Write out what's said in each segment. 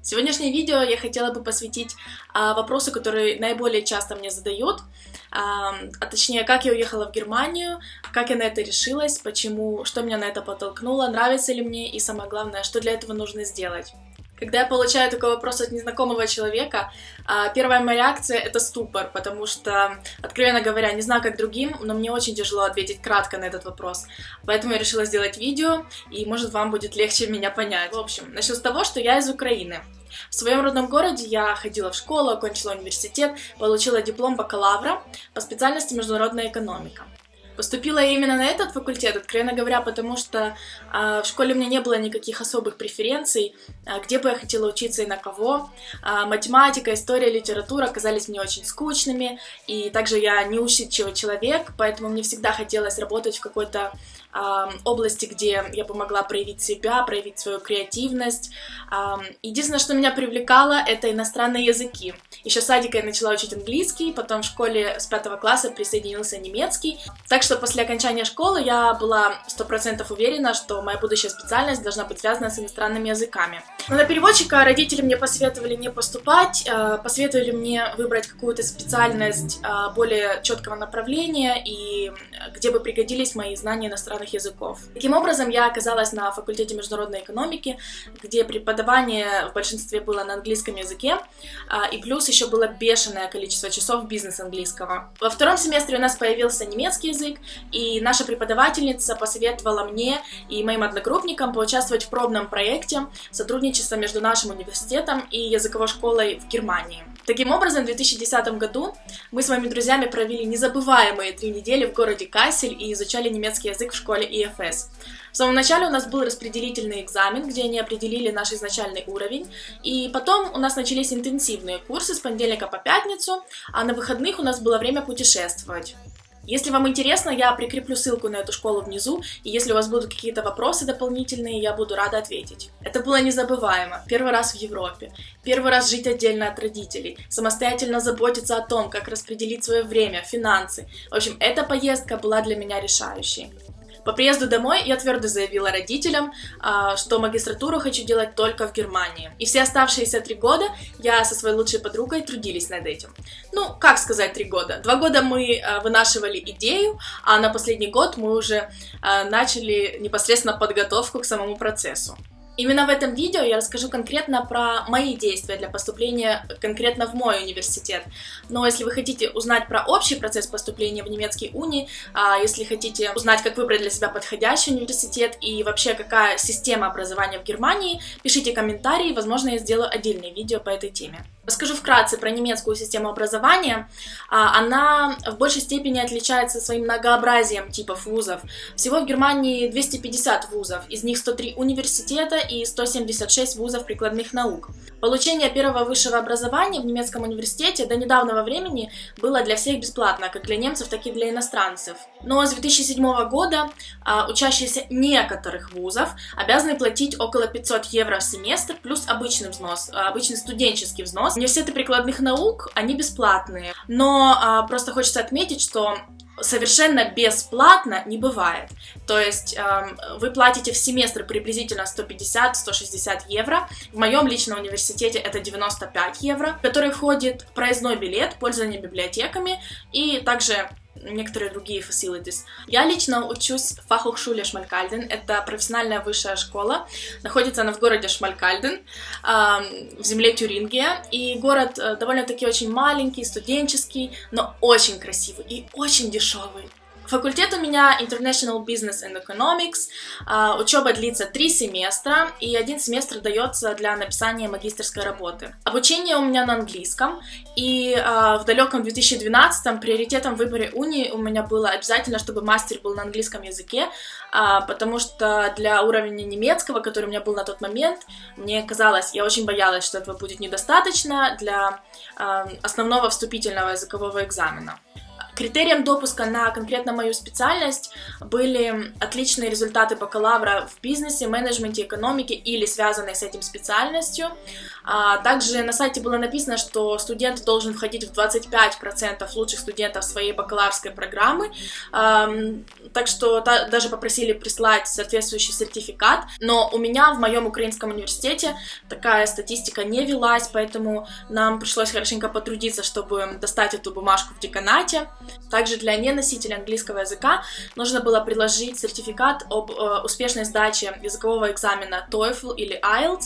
Сегодняшнее видео я хотела бы посвятить вопросу, который наиболее часто мне задают, точнее, как я уехала в Германию, как я на это решилась, почему, что меня на это подтолкнуло, нравится ли мне и, самое главное, что для этого нужно сделать. Когда я получаю такой вопрос от незнакомого человека, первая моя реакция — это ступор, потому что, откровенно говоря, не знаю, как другим, но мне очень тяжело ответить кратко на этот вопрос. Поэтому я решила сделать видео, и, может, вам будет легче меня понять. В общем, начну с того, что я из Украины. В своем родном городе я ходила в школу, окончила университет, получила диплом бакалавра по специальности международная экономика. Поступила я именно на этот факультет, откровенно говоря, потому что в школе у меня не было никаких особых преференций, где бы я хотела учиться и на кого. Математика, история, литература казались мне очень скучными, и также я неусидчивый человек, поэтому мне всегда хотелось работать в какой-то области, где я бы могла проявить себя, проявить свою креативность. Единственное, что меня привлекало, это иностранные языки. Еще с садика я начала учить английский, потом в школе с 5 класса присоединился немецкий. Так что после окончания школы я была 100% уверена, что моя будущая специальность должна быть связана с иностранными языками. Но на переводчика родители мне посоветовали не поступать, посоветовали мне выбрать какую-то специальность более четкого направления и где бы пригодились мои знания иностранных языков. Таким образом, я оказалась на факультете международной экономики, где преподавание в большинстве было на английском языке, и плюс еще было бешеное количество часов бизнес-английского. Во втором семестре у нас появился немецкий язык, и наша преподавательница посоветовала мне и моим одногруппникам поучаствовать в пробном проекте сотрудничества между нашим университетом и языковой школой в Германии. Таким образом, в 2010 году мы с моими друзьями провели незабываемые 3 недели в городе Кассель и изучали немецкий язык в школе ИФС. В самом начале у нас был распределительный экзамен, где они определили наш изначальный уровень, и потом у нас начались интенсивные курсы с понедельника по пятницу, а на выходных у нас было время путешествовать. Если вам интересно, я прикреплю ссылку на эту школу внизу, и если у вас будут какие-то вопросы дополнительные, я буду рада ответить. Это было незабываемо. Первый раз в Европе. Первый раз жить отдельно от родителей. Самостоятельно заботиться о том, как распределить свое время, финансы. В общем, эта поездка была для меня решающей. По приезду домой я твердо заявила родителям, что магистратуру хочу делать только в Германии. И все оставшиеся 3 года я со своей лучшей подругой трудились над этим. Ну, как сказать 3 года? 2 года мы вынашивали идею, а на последний год мы уже начали непосредственно подготовку к самому процессу. Именно в этом видео я расскажу конкретно про мои действия для поступления конкретно в мой университет. Но если вы хотите узнать про общий процесс поступления в немецкий уни, если хотите узнать, как выбрать для себя подходящий университет и вообще какая система образования в Германии, пишите комментарии, возможно, я сделаю отдельное видео по этой теме. Расскажу вкратце про немецкую систему образования. Она в большей степени отличается своим многообразием типов вузов. Всего в Германии 250 вузов, из них 103 университета и 176 вузов прикладных наук. Получение первого высшего образования в немецком университете до недавнего времени было для всех бесплатно, как для немцев, так и для иностранцев. Но с 2007 года учащиеся некоторых вузов обязаны платить около 500 евро в семестр плюс обычный взнос, обычный студенческий взнос. Университеты прикладных наук, они бесплатные, но просто хочется отметить, что совершенно бесплатно не бывает. То есть вы платите в семестр приблизительно 150-160 евро. В моем личном университете это 95 евро, в который входит проездной билет, пользование библиотеками и также некоторые другие facilities. Я лично учусь в Fachhochschule Schmalkalden. Это профессиональная высшая школа. Находится она в городе Шмалькальден, в земле Тюрингия. И город довольно-таки очень маленький, студенческий, но очень красивый и очень дешевый. Факультет у меня International Business and Economics. Учеба длится 3 семестра, и 1 семестр дается для написания магистерской работы. Обучение у меня на английском, и в далеком 2012-м приоритетом в выборе уни у меня было обязательно, чтобы мастер был на английском языке, потому что для уровня немецкого, который у меня был на тот момент, мне казалось, я очень боялась, что этого будет недостаточно для основного вступительного языкового экзамена. Критерием допуска на конкретно мою специальность были отличные результаты бакалавра в бизнесе, менеджменте, экономике или связанной с этим специальностью. Также на сайте было написано, что студент должен входить в 25% лучших студентов своей бакалаврской программы, так что даже попросили прислать соответствующий сертификат, но у меня в моем украинском университете такая статистика не велась, поэтому нам пришлось хорошенько потрудиться, чтобы достать эту бумажку в деканате. Также для неносителя английского языка нужно было приложить сертификат об успешной сдаче языкового экзамена TOEFL или IELTS.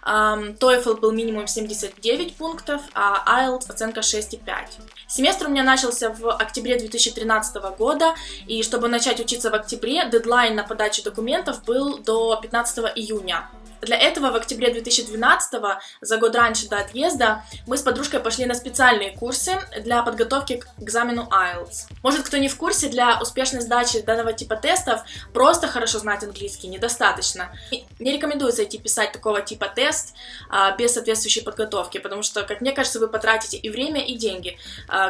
TOEFL был минимум 79 пунктов, а IELTS оценка 6,5. Семестр у меня начался в октябре 2013 года, и чтобы начать учиться в октябре, дедлайн на подачу документов был до 15 июня. Для этого в октябре 2012, за год раньше до отъезда, мы с подружкой пошли на специальные курсы для подготовки к экзамену IELTS. Может, кто не в курсе, для успешной сдачи данного типа тестов просто хорошо знать английский недостаточно. Не рекомендуется идти писать такого типа тест без соответствующей подготовки, потому что, как мне кажется, вы потратите и время, и деньги.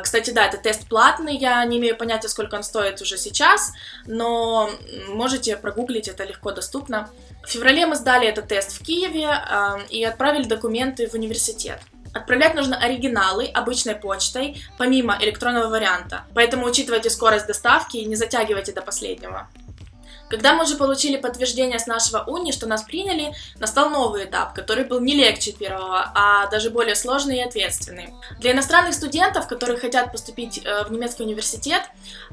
Кстати, да, это тест платный, я не имею понятия, сколько он стоит уже сейчас, но можете прогуглить, это легко доступно. В феврале мы сдали этот тест в Киеве и отправили документы в университет. Отправлять нужно оригиналы обычной почтой, помимо электронного варианта. Поэтому учитывайте скорость доставки и не затягивайте до последнего. Когда мы уже получили подтверждение с нашего уни, что нас приняли, настал новый этап, который был не легче первого, а даже более сложный и ответственный. Для иностранных студентов, которые хотят поступить в немецкий университет,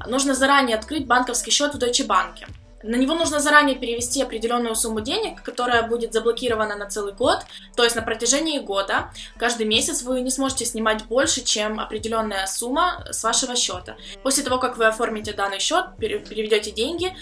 нужно заранее открыть банковский счет в Deutsche Bank. На него нужно заранее перевести определенную сумму денег, которая будет заблокирована на целый год, то есть на протяжении года. Каждый месяц вы не сможете снимать больше, чем определенная сумма с вашего счета. После того, как вы оформите данный счет, переведете деньги,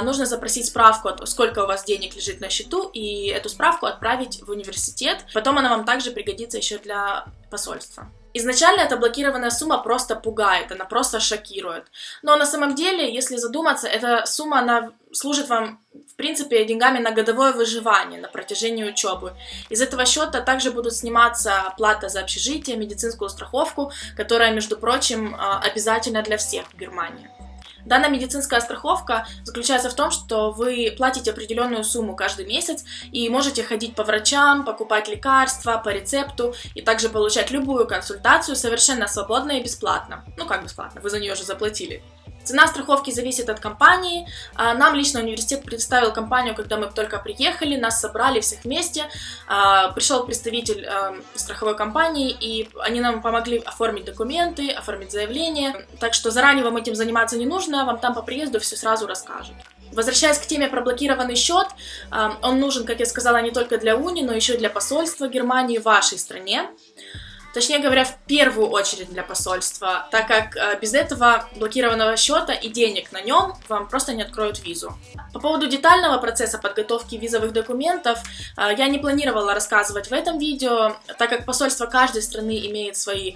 нужно запросить справку, сколько у вас денег лежит на счету, и эту справку отправить в университет. Потом она вам также пригодится еще для посольства. Изначально эта блокированная сумма просто пугает, она просто шокирует. Но на самом деле, если задуматься, эта сумма, она служит вам, в принципе, деньгами на годовое выживание на протяжении учебы. Из этого счета также будут сниматься плата за общежитие, медицинскую страховку, которая, между прочим, обязательна для всех в Германии. Данная медицинская страховка заключается в том, что вы платите определенную сумму каждый месяц и можете ходить по врачам, покупать лекарства по рецепту и также получать любую консультацию совершенно свободно и бесплатно. Ну как бесплатно, вы за нее же заплатили. Цена страховки зависит от компании. Нам лично университет предоставил компанию, когда мы только приехали, нас собрали всех вместе. Пришел представитель страховой компании, и они нам помогли оформить документы, оформить заявление. Так что заранее вам этим заниматься не нужно, вам там по приезду все сразу расскажут. Возвращаясь к теме про блокированный счет, он нужен, как я сказала, не только для уни, но еще и для посольства Германии в вашей стране. Точнее говоря, в первую очередь для посольства, так как без этого блокированного счета и денег на нем вам просто не откроют визу. По поводу детального процесса подготовки визовых документов я не планировала рассказывать в этом видео, так как посольство каждой страны имеет свои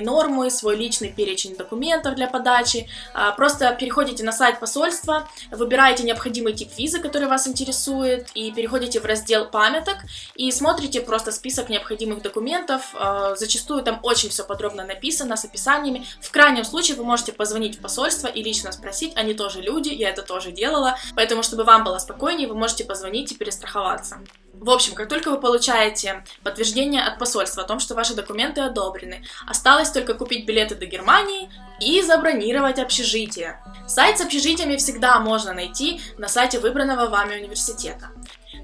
нормы, свой личный перечень документов для подачи. Просто переходите на сайт посольства, выбираете необходимый тип визы, который вас интересует, и переходите в раздел памяток и смотрите просто список необходимых документов. Зачастую там очень все подробно написано, с описаниями. В крайнем случае вы можете позвонить в посольство и лично спросить, они тоже люди, я это тоже делала, поэтому, чтобы вам было спокойнее, вы можете позвонить и перестраховаться. В общем, как только вы получаете подтверждение от посольства о том, что ваши документы одобрены, осталось только купить билеты до Германии и забронировать общежитие. Сайт с общежитиями всегда можно найти на сайте выбранного вами университета.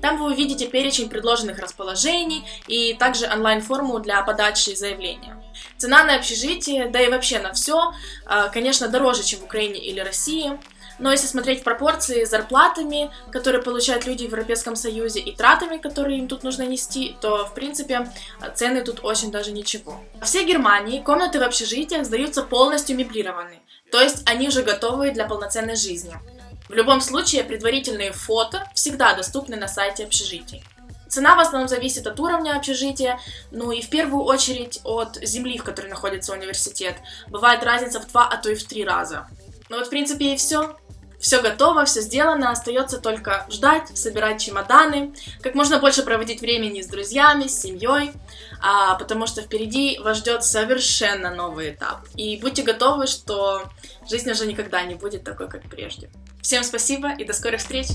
Там вы увидите перечень предложенных расположений и также онлайн-форму для подачи заявления. Цена на общежитие, да и вообще на все, конечно, дороже, чем в Украине или России. Но если смотреть в пропорции с зарплатами, которые получают люди в Европейском Союзе, и тратами, которые им тут нужно нести, то, в принципе, цены тут очень даже ничего. Во всей Германии комнаты в общежитиях сдаются полностью меблированные, то есть они уже готовы для полноценной жизни. В любом случае, предварительные фото всегда доступны на сайте общежитий. Цена в основном зависит от уровня общежития, ну и в первую очередь от земли, в которой находится университет. Бывает разница в 2, а то и в 3 раза. Ну вот, в принципе, и все. все готово, все сделано, остается только ждать, собирать чемоданы, как можно больше проводить времени с друзьями, с семьей, потому что впереди вас ждет совершенно новый этап. И будьте готовы, что жизнь уже никогда не будет такой, как прежде. Всем спасибо и до скорых встреч!